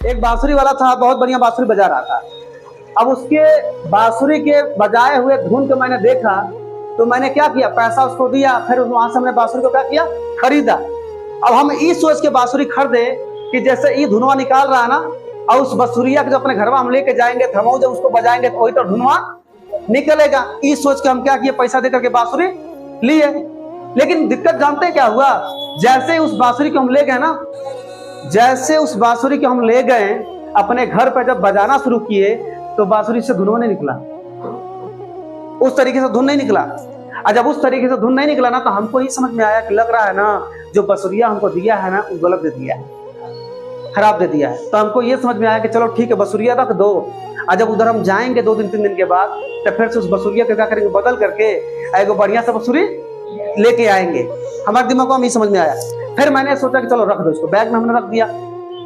एक बांसुरी वाला था, बहुत बढ़िया बांसुरी बजा रहा था। अब उसके बांसुरी के बजाए हुए धुन को मैंने देखा, तो मैंने क्या किया, पैसा उसको दिया, फिर वहां से हमने बांसुरी को क्या किया, खरीदा। अब हम इस सोच के बांसुरी खरीदे कि जैसे ये धुनवा निकाल रहा है ना, और उस बांसुरिया को जब अपने घर में हम लेके जाएंगे, हम जब उसको बजाएंगे तो वही तो धुनवा निकलेगा। इस सोच के हम क्या किए, पैसा देकर के बांसुरी लिए। लेकिन दिक्कत जानते क्या हुआ, जैसे उस बांसुरी को हम ले गए ना, जैसे उस बांसुरी को हम ले गए अपने घर पर, जब बजाना शुरू किए तो बांसुरी से धुन नहीं निकला, उस तरीके से धुन नहीं निकला। और जब उस तरीके से धुन नहीं निकला ना, तो हमको ये समझ में आया कि लग रहा है ना, जो बांसुरिया हमको दिया है ना, वो गलत दे दिया है, खराब दे दिया है। तो हमको ये समझ में आया कि चलो ठीक है, बांसुरिया रख दो। और जब उधर हम जाएंगे 2 दिन 3 दिन के बाद, तो फिर से उस बांसुरिया को क्या करेंगे, बदल करके एक बढ़िया सा बांसुरी लेके आएंगे। हमारे दिमाग को हम ये समझ में आया। फिर मैंने सोचा कि चलो रख दो इसको, बैग में हमने रख दिया।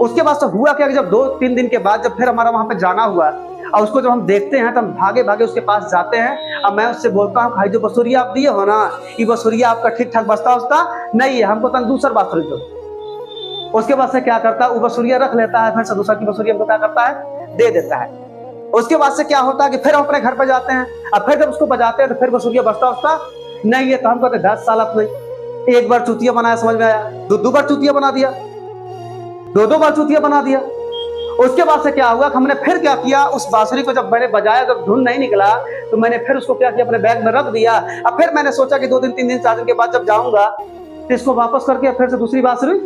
उसके बाद से हुआ क्या कि जब 2-3 दिन के बाद जब फिर हमारा वहां पे जाना हुआ, और उसको जब हम देखते हैं तो हम भागे भागे उसके पास जाते हैं। अब मैं उससे बोलता हूँ, भाई जो बांसुरिया आप दिए हो ना, ये बांसुरिया आपका ठीक ठाक बजता उसका नहीं है, हमको तंग दूसरा बांसुरी दो। उसके बाद से क्या करता है, वो बांसुरिया रख लेता है, फिर से दूसरा की बांसुरिया हमको क्या करता है, दे देता है। उसके बाद से क्या होता है कि फिर हम अपने घर पे जाते हैं, अब फिर जब उसको बजाते हैं तो फिर बांसुरिया बजता उसका नहीं है। तो हम कहते 10 साल अब नहीं, एक बार चूतिया बनाया, समझ में आया, 2 बार चूतिया बना दिया, 2 बार चूतिया बना दिया। उसके बाद से क्या हुआ, हमने फिर क्या किया, उस बांसुरी को जब मैंने बजाया, जब धुन नहीं निकला, तो मैंने फिर उसको क्या किया, अपने बैग में रख दिया। अब फिर मैंने सोचा कि 2 दिन 3 दिन 4 दिन के बाद जब जाऊंगा तो इसको वापस करके फिर से दूसरी बांसुरी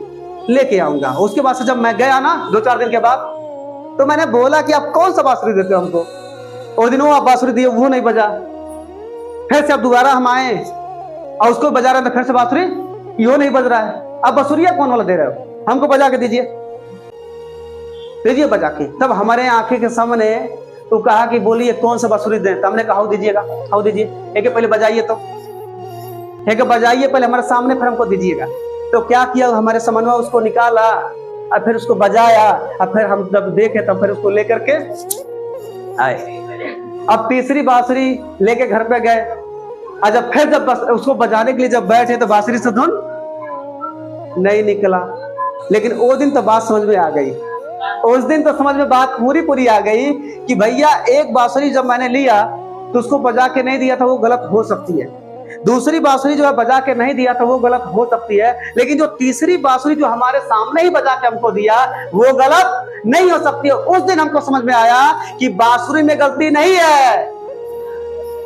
लेके आऊंगा। उसके बाद से जब मैं गया ना 2-4 दिन के बाद, तो मैंने बोला कि आप कौन सा बांसुरी देते हो हमको, और दिन वो आप बांसुरी दिए, वो नहीं बजा। फिर से अब दोबारा हम आए और उसको बजा रहे हैं, तो फिर से बांसुरी यो नहीं बज रहा है। अब बांसुरिया कौन वाला दे रहे हो, हमको बजा के दीजिए, दीजिए बजा के। तब हमारे आंखें के सामने तो कहा कि बोलिए कौन सा बांसुरी दें, तो हमने कहा दीजिएगा, आओ दीजिए, एक पहले बजाइए, तो एक बजाइए पहले हमारे सामने, फिर हमको दीजिएगा। तो क्या किया, हमारे समन्वय उसको निकाला और फिर उसको बजाया, और फिर हम जब देखे तब फिर उसको लेकर के आए। अब तीसरी बांसुरी लेके घर पे गए, और जब उसको बजाने के लिए जब बैठे तो बांसुरी से धुन नहीं निकला। लेकिन वो दिन तो बात समझ में आ गई, उस दिन तो समझ में बात पूरी आ गई कि भैया एक बांसुरी जब मैंने लिया तो उसको बजा के नहीं दिया था, वो गलत हो सकती है। दूसरी बांसुरी जो है बजा के नहीं दिया था, वो गलत हो सकती है। लेकिन जो तीसरी बांसुरी जो हमारे सामने ही बजा के हमको दिया, वो गलत नहीं हो सकती है। उस दिन हमको समझ में आया कि बांसुरी में गलती नहीं है,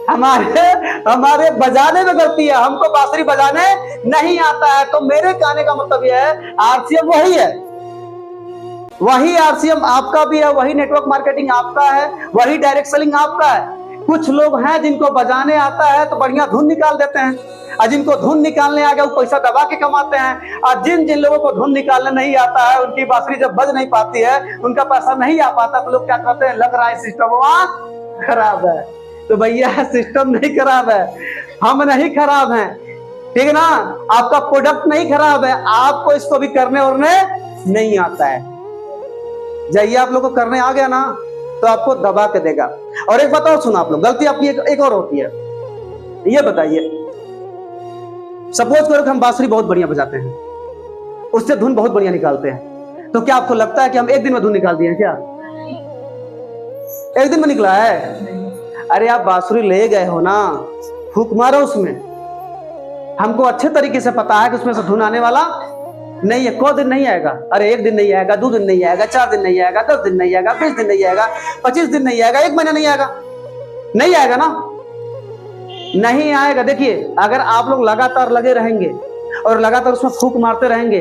हमारे बजाने में गलती है, हमको बांसुरी बजाने नहीं आता है। तो मेरे कहने का मतलब यह है, आरसीएम वही है, वही आरसीएम आपका भी है, वही नेटवर्क मार्केटिंग आपका है, वही डायरेक्ट सेलिंग आपका है। कुछ लोग हैं जिनको बजाने आता है तो बढ़िया धुन निकाल देते हैं, और जिनको धुन निकालने आ गया वो पैसा दबा के कमाते हैं। और जिन लोगों को धुन निकालने नहीं आता है, उनकी बांसुरी जब बज नहीं पाती है, उनका पैसा नहीं आ पाता, तो लोग क्या कहते हैं, लग रहा है सिस्टम खराब है। तो भैया सिस्टम नहीं खराब है, हम नहीं खराब हैं, ठीक है ना, आपका प्रोडक्ट नहीं खराब है, आपको इसको भी करने और नहीं आता है। जाइए आप लोग को करने आ गया ना, तो आपको दबा के देगा। और एक बात और सुना आप लोग, गलती आपकी एक और होती है। ये बताइए, सपोज करो कि हम बांसुरी बहुत बढ़िया बजाते हैं, उससे धुन बहुत बढ़िया निकालते हैं, तो क्या आपको लगता है कि हम एक दिन में धुन निकाल दिए क्या? एक दिन में निकला है? अरे आप बांसुरी ले गए हो ना, फूंक मारो उसमें, हमको अच्छे तरीके से पता है कि उसमें से धुन आने वाला नहीं है। को दिन नहीं आएगा, अरे 1 दिन नहीं आएगा, 2 दिन नहीं आएगा, 4 दिन नहीं आएगा, 10 दिन नहीं आएगा, 20 दिन नहीं आएगा, 25 दिन नहीं आएगा, 1 महीना नहीं आएगा, नहीं आएगा ना, नहीं आएगा। देखिए, अगर आप लोग लगातार लगे रहेंगे और लगातार उसमें फूंक मारते रहेंगे,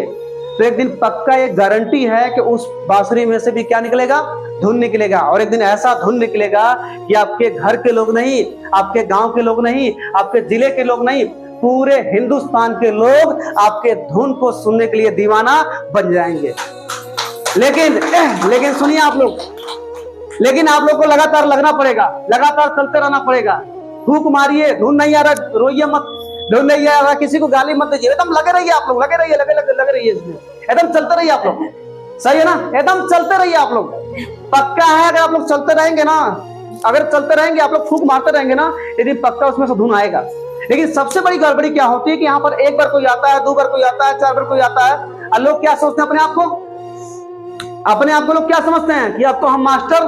तो एक दिन पक्का एक गारंटी है कि उस बांसुरी में से भी क्या निकलेगा, धुन निकलेगा। और एक दिन ऐसा धुन निकलेगा कि आपके घर के लोग नहीं, आपके गांव के लोग नहीं, आपके जिले के लोग नहीं, पूरे हिंदुस्तान के लोग आपके धुन को सुनने के लिए दीवाना बन जाएंगे। लेकिन सुनिए आप लोग, लेकिन आप लोग को लगातार लगना पड़ेगा, लगातार चलते रहना पड़ेगा। फूंक मारिए, धुन नहीं आ रहा रोइए मत, धुन नहीं आ रहा किसी को गाली मत दीजिए, एकदम लगे रहिए आप लोग, लगे रहिए इसमें, एकदम चलते रहिए आप लोग, सही है ना, एकदम चलते रहिए आप लोग। पक्का है, अगर आप लोग चलते रहेंगे ना, अगर चलते रहेंगे आप लोग, फूंक मारते रहेंगे ना, यदि पक्का उसमें से धुन आएगा। लेकिन सबसे बड़ी गड़बड़ी क्या होती है कि यहाँ पर एक बार कोई आता है, 2 बार कोई आता है, 4 बार कोई आता है, और लोग क्या सोचते हैं अपने आप को, अपने आप को लोग क्या समझते हैं कि अब तो हम मास्टर,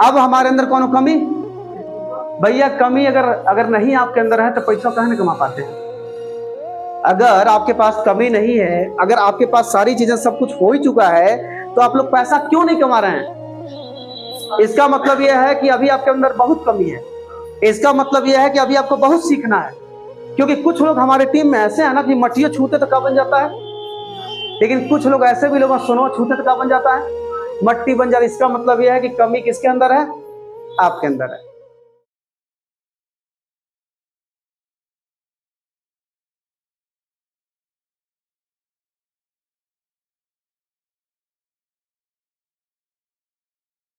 अब हमारे अंदर कौन कमी। भैया कमी अगर नहीं आपके अंदर है तो पैसा कहाँ नहीं कमा पाते हैं। अगर आपके पास कमी नहीं है, अगर आपके पास सारी चीजें सब कुछ हो ही चुका है, तो आप लोग पैसा क्यों नहीं कमा रहे हैं? इसका मतलब यह है कि अभी आपके अंदर बहुत कमी है। इसका मतलब यह है कि अभी आपको बहुत सीखना है। क्योंकि कुछ लोग हमारे टीम में ऐसे हैं ना कि मटिया छूते तो क्या बन जाता है, लेकिन कुछ लोग ऐसे भी लोग सोनो छूते तो क्या बन जाता है, मट्टी बन जाता है। इसका मतलब यह है कि कमी किसके अंदर है? आपके अंदर है।